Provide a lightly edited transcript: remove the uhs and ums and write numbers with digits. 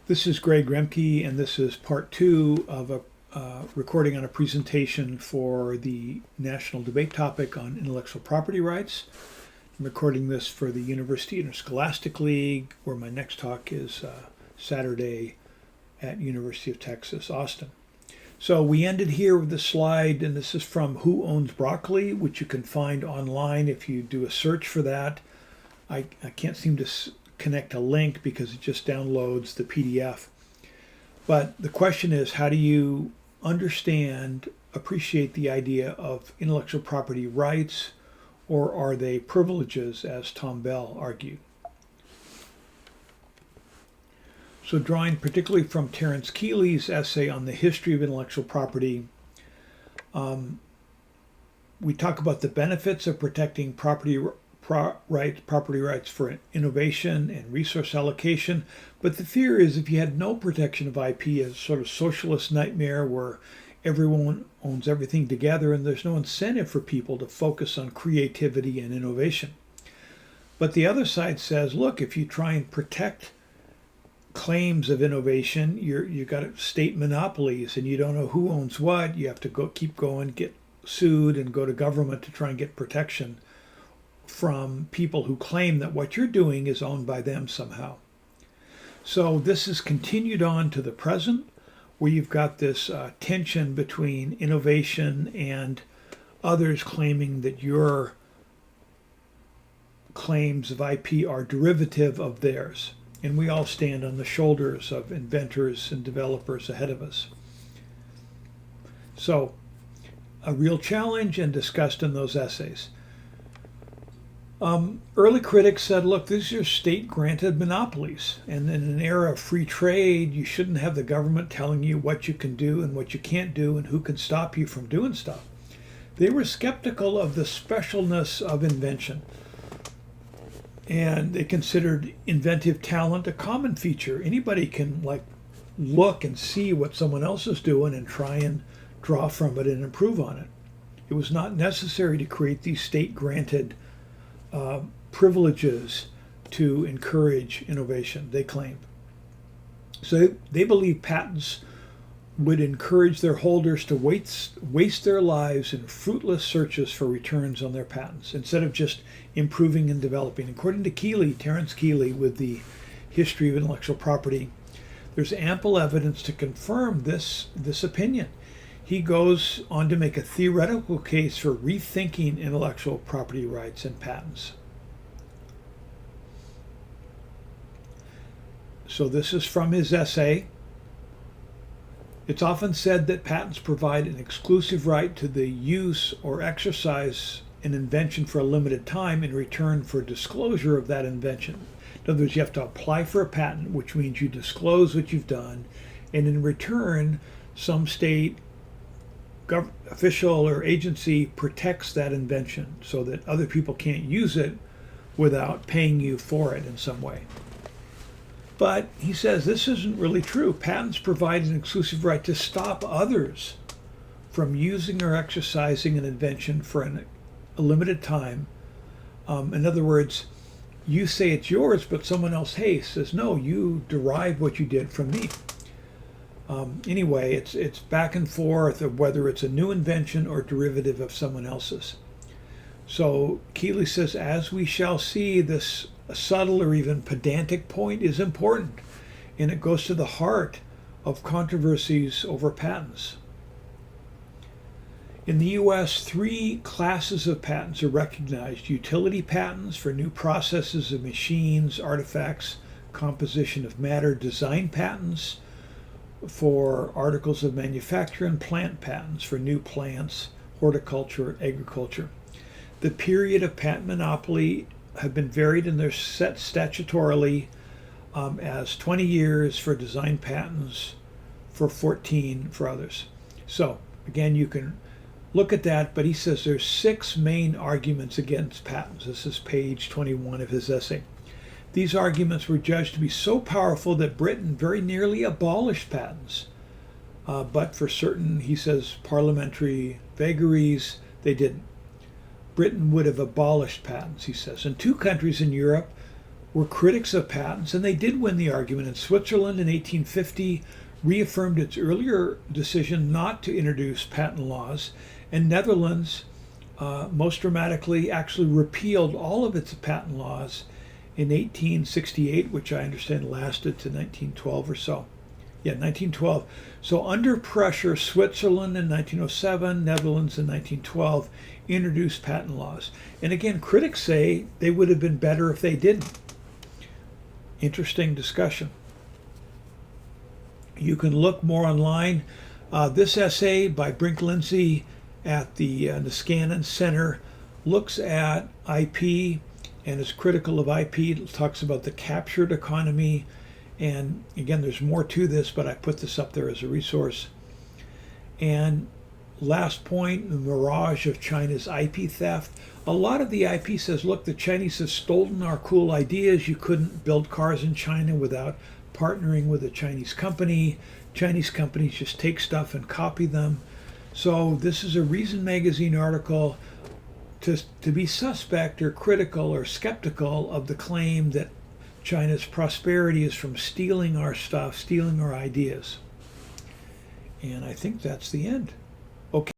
This is Greg Remke, and this is part two of a recording on a presentation for the national debate topic on intellectual property rights. I'm recording this for the University Interscholastic League, where my next talk is Saturday at University of Texas, Austin. So we ended here with this slide, and this is from Who Owns Broccoli, which you can find online if you do a search for that. I can't seem to connect a link because it just downloads the PDF. But the question is, how do you understand, appreciate the idea of intellectual property rights, or are they privileges, as Tom Bell argued? So drawing particularly from Terence Keeley's essay on the history of intellectual property, we talk about the benefits of protecting property rights for innovation and resource allocation. But the fear is if you had no protection of IP, as a sort of socialist nightmare where everyone owns everything together and there's no incentive for people to focus on creativity and innovation. But the other side says, look, if you try and protect claims of innovation, you got state monopolies and you don't know who owns what. You have to keep going, get sued and go to government to try and get protection from people who claim that what you're doing is owned by them somehow. So this is continued on to the present, where you've got this tension between innovation and others claiming that your claims of IP are derivative of theirs. And we all stand on the shoulders of inventors and developers ahead of us. So, a real challenge and discussed in those essays. Early critics said, look, these are state-granted monopolies. And in an era of free trade, you shouldn't have the government telling you what you can do and what you can't do and who can stop you from doing stuff. They were skeptical of the specialness of invention. And they considered inventive talent a common feature. Anybody can look and see what someone else is doing and try and draw from it and improve on it. It was not necessary to create these state-granted privileges to encourage innovation, they claimed. So they believe patents would encourage their holders to waste their lives in fruitless searches for returns on their patents instead of just improving and developing. According to Keeley, Terence Keeley, with the history of intellectual property, there's ample evidence to confirm this opinion. He goes on to make a theoretical case for rethinking intellectual property rights and patents. So this is from his essay. It's often said that patents provide an exclusive right to the use or exercise an invention for a limited time in return for disclosure of that invention. In other words, you have to apply for a patent, which means you disclose what you've done, and in return, some state official or agency protects that invention so that other people can't use it without paying you for it in some way. But he says this isn't really true. Patents provide an exclusive right to stop others from using or exercising an invention for a limited time. In other words, you say it's yours, but someone else says, no, you derived what you did from me. Anyway, it's back and forth of whether it's a new invention or derivative of someone else's. So Keeley says, as we shall see, this subtle or even pedantic point is important, and it goes to the heart of controversies over patents. In the U.S., 3 classes of patents are recognized: utility patents for new processes of machines, artifacts, composition of matter; design patents for articles of manufacture; and plant patents for new plants, horticulture, agriculture. The period of patent monopoly have been varied, and they're set statutorily as 20 years for design patents, for 14 for others. So again, you can look at that, but he says there's 6 main arguments against patents. This is page 21 of his essay. These arguments were judged to be so powerful that Britain very nearly abolished patents. But for certain, he says, parliamentary vagaries, they didn't. Britain would have abolished patents, he says. And 2 countries in Europe were critics of patents, and they did win the argument. In Switzerland in 1850 reaffirmed its earlier decision not to introduce patent laws, and Netherlands, most dramatically, actually repealed all of its patent laws in 1868, which I understand lasted to 1912 or so. Yeah, 1912. So under pressure, Switzerland in 1907, Netherlands in 1912 introduced patent laws. And again, critics say they would have been better if they didn't. Interesting discussion. You can look more online. This essay by Brink Lindsay at the Niskanen Center looks at IP and is critical of IP. It talks about the captured economy. And again, there's more to this, but I put this up there as a resource. And last point, the mirage of China's IP theft. A lot of the IP says, look, the Chinese have stolen our cool ideas. You couldn't build cars in China without partnering with a Chinese company. Chinese companies just take stuff and copy them. So this is a Reason Magazine article to be suspect or critical or skeptical of the claim that China's prosperity is from stealing our stuff, stealing our ideas. And I think that's the end.